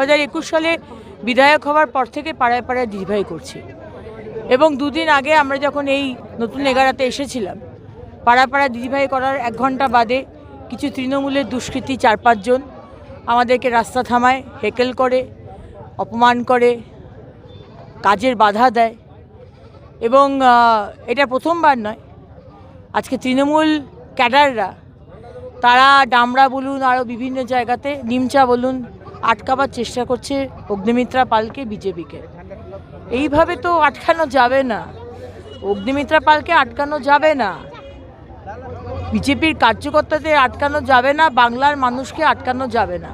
2021 সালে বিধায়ক হওয়ার পর থেকে পাড়ায় পাড়ায় দিদিভাই করছি। এবং দুদিন আগে আমরা যখন এই নতুন এগারাতে এসেছিলাম, পাড়া পাড়া দিদিভাই করার 1 ঘন্টা বাদে কিছু তৃণমূলের দুষ্কৃতী 4-5 জন আমাদেরকে রাস্তা থামায়, হেকেল করে, অপমান করে, কাজের বাধা দেয়। এবং এটা প্রথমবার নয়, আজকে তৃণমূল ক্যাডাররা তারা ডামরা বলুন, আরও বিভিন্ন জায়গাতে নিমচা বলুন, আটকাবার চেষ্টা করছে অগ্নিমিত্রা পালকে, বিজেপিকে। এইভাবে তো আটকানো যাবে না, অগ্নিমিত্রা পালকে আটকানো যাবে না, বিজেপির কার্যকর্তাদের আটকানো যাবে না, বাংলার মানুষকে আটকানো যাবে না।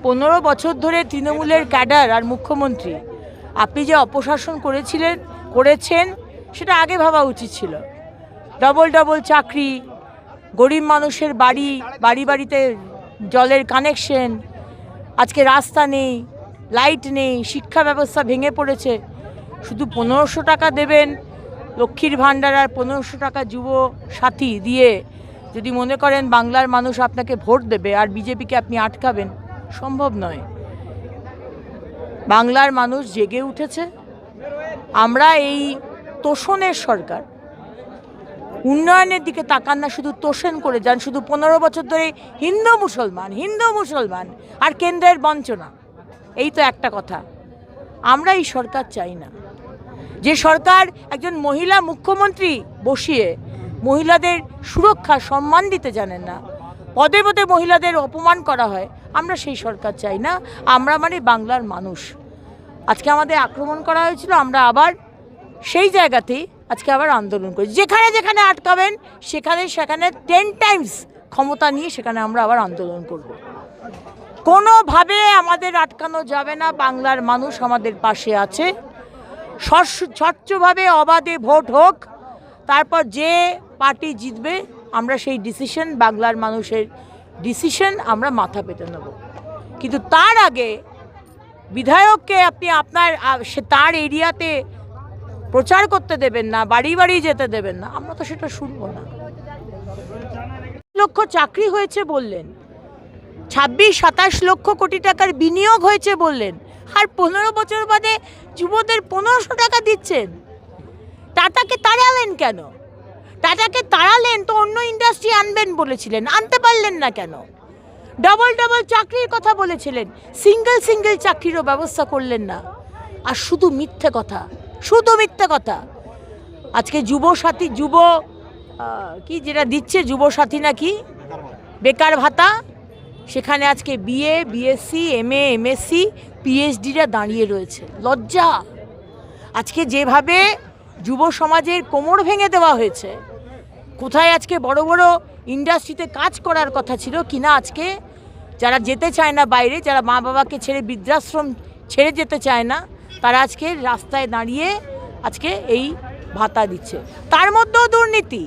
15 বছর ধরে তৃণমূলের ক্যাডার আর মুখ্যমন্ত্রী আপনি যে অপশাসন করেছেন সেটা আগে ভাবা উচিত ছিল। ডবল চাকরি, গরিব মানুষের বাড়িতে জলের কানেকশন, আজকে রাস্তা নেই, লাইট নেই, শিক্ষা ব্যবস্থা ভেঙে পড়েছে। শুধু 1500 টাকা দেবেন লক্ষ্মীর ভাণ্ডার আর 1500 টাকা যুব সাথী দিয়ে যদি মনে করেন বাংলার মানুষ আপনাকে ভোট দেবে আর বিজেপিকে আপনি আটকাবেন, সম্ভব নয়। বাংলার মানুষ জেগে উঠেছে। আমরা এই তোষণের সরকার, উন্নয়নের দিকে তাকান না, শুধু তোষণ করে যান। শুধু 15 বছর ধরে হিন্দু মুসলমান আর কেন্দ্রের বঞ্চনা, এই তো একটা কথা। আমরা এই সরকার চাই না, যে সরকার একজন মহিলা মুখ্যমন্ত্রী বসিয়ে মহিলাদের সুরক্ষা সম্মান দিতে জানেন না, পদে পদে মহিলাদের অপমান করা হয়, আমরা সেই সরকার চাই না। আমরা মানে বাংলার মানুষ। আজকে আমাদের আক্রমণ করা হয়েছিল, আমরা আবার সেই জায়গাতেই আজকে আবার আন্দোলন করি। যেখানে আটকাবেন সেখানে 10 টাইমস ক্ষমতা নিয়ে সেখানে আমরা আবার আন্দোলন করব। কোনোভাবে আমাদের আটকানো যাবে না। বাংলার মানুষ আমাদের পাশে আছে। স্বচ্ছভাবে অবাধে ভোট হোক, তারপর যে পার্টি জিতবে আমরা সেই ডিসিশন, বাংলার মানুষের ডিসিশন আমরা মাথা পেতে নেব। কিন্তু তার আগে বিধায়ককে আপনি তার এরিয়াতে প্রচার করতে দেবেন না, বাড়ি বাড়ি যেতে দেবেন না, আমরা তো সেটা শুনবো না। লক্ষ চাকরি হয়েছে বললেন, 26-27 লক্ষ কোটি টাকার বিনিয়োগ হয়েছে বললেন, আর 15 বছর বাদে যুবদের 1500 টাকা দিচ্ছেন। টাটাকে তাড়ালেন কেন? টাটাকে তাড়ালেন তো অন্য ইন্ডাস্ট্রি আনবেন বলেছিলেন, আনতে পারলেন না কেন? ডবল চাকরির কথা বলেছিলেন, সিঙ্গেল চাকরিরও ব্যবস্থা করলেন না। আর শুধু মিথ্যে কথা। আজকে যেটা দিচ্ছে যুবসাথী নাকি বেকার ভাতা, সেখানে আজকে BA, BSc, MA, MSc, PhDরা দাঁড়িয়ে রয়েছে। লজ্জা। আজকে যেভাবে যুব সমাজের কোমর ভেঙে দেওয়া হয়েছে, কোথায় আজকে বড় বড় ইন্ডাস্ট্রিতে কাজ করার কথা ছিল কিনা, আজকে যারা যেতে চায় না বাইরে, যারা মা বাবাকে ছেড়ে বৃদ্ধাশ্রম ছেড়ে যেতে চায় না, তারা আজকে রাস্তায় দাঁড়িয়ে আজকে এই ভাতা দিচ্ছে। তার মধ্যেও দুর্নীতি।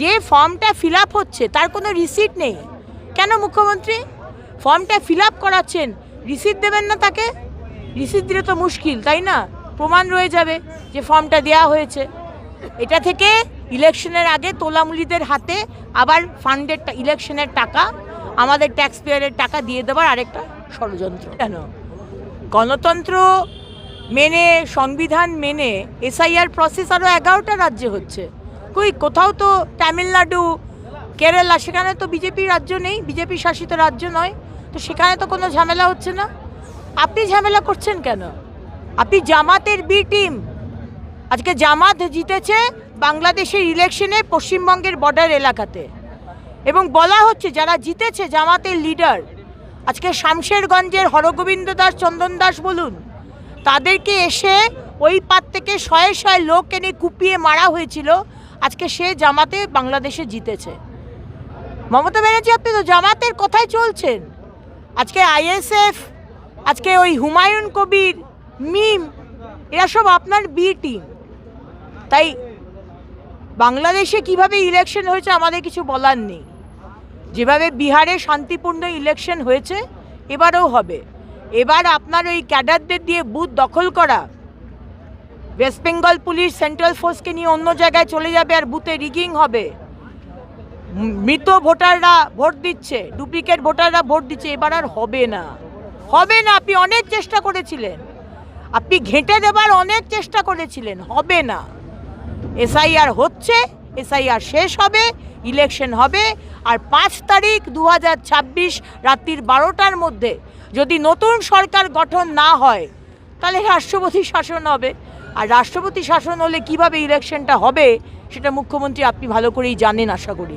যে ফর্মটা ফিল আপ হচ্ছে তার কোনো রিসিট নেই। কেন মুখ্যমন্ত্রী ফর্মটা ফিল আপ করাচ্ছেন, রিসিট দেবেন না তাকে? রিসিট দিলে তো মুশকিল, তাই না? প্রমাণ রয়ে যাবে যে ফর্মটা দেওয়া হয়েছে। এটা থেকে ইলেকশনের আগে তোলামুলিদের হাতে আবার ফান্ডের ইলেকশনের টাকা, আমাদের ট্যাক্স পেয়ারের টাকা দিয়ে দেওয়ার আরেকটা ষড়যন্ত্র। কেন? গণতন্ত্র মেনে, সংবিধান মেনে SIR প্রসেস আরও 11টা রাজ্যে হচ্ছে। কোথাও তো তামিলনাড়ু, কেরালা, সেখানে তো বিজেপির রাজ্য নেই, বিজেপি শাসিত রাজ্য নয়, তো সেখানে তো কোনো ঝামেলা হচ্ছে না। আপনি ঝামেলা করছেন কেন? আপনি জামাতের বি টিম। আজকে জামাত জিতেছে বাংলাদেশের ইলেকশনে পশ্চিমবঙ্গের বর্ডার এলাকাতে, এবং বলা হচ্ছে যারা জিতেছে জামাতের লিডার, আজকে শামশেরগঞ্জের হরগোবিন্দ দাস, চন্দন দাস বলুন, তাদেরকে এসে ওই পার থেকে 100 লোক এনে কুপিয়ে মারা হয়েছিল। আজকে সে জামাতে বাংলাদেশে জিতেছে। মমতা ব্যানার্জি, আপনি তো জামাতের কথায় চলছেন। আজকে ISF, আজকে ওই হুমায়ুন কবির, মিম, এরা সব আপনার বি টিম। তাই বাংলাদেশে কিভাবে ইলেকশন হয়েছে আমাদের কিছু বলার নেই। যেভাবে বিহারে শান্তিপূর্ণ ইলেকশন হয়েছে এবারেও হবে। এবার আপনার ওই ক্যাডারদের দিয়ে বুথ দখল করা, ওয়েস্ট বেঙ্গল পুলিশ সেন্ট্রাল ফোর্সকে নিয়ে অন্য জায়গায় চলে যাবে আর বুথে রিগিং হবে। মৃত ভোটাররা ভোট দিচ্ছে, ডুপ্লিকেট ভোটাররা ভোট দিচ্ছে, এবার আর হবে না। হবে না। আপনি অনেক চেষ্টা করেছিলেন, আপনি ঘেঁটে দেবার অনেক চেষ্টা করেছিলেন, হবে না। এসআইআর হচ্ছে, এসআইআর শেষ হবে, ইলেকশন হবে, আর 5 তারিখ 2026 রাত্রির 12টার মধ্যে যদি নতুন সরকার গঠন না হয় তাহলে রাষ্ট্রপতি শাসন হবে। আর রাষ্ট্রপতি শাসন হলে কিভাবে ইলেকশনটা হবে সেটা মুখ্যমন্ত্রী আপনি ভালো করেই জানেন আশা করি।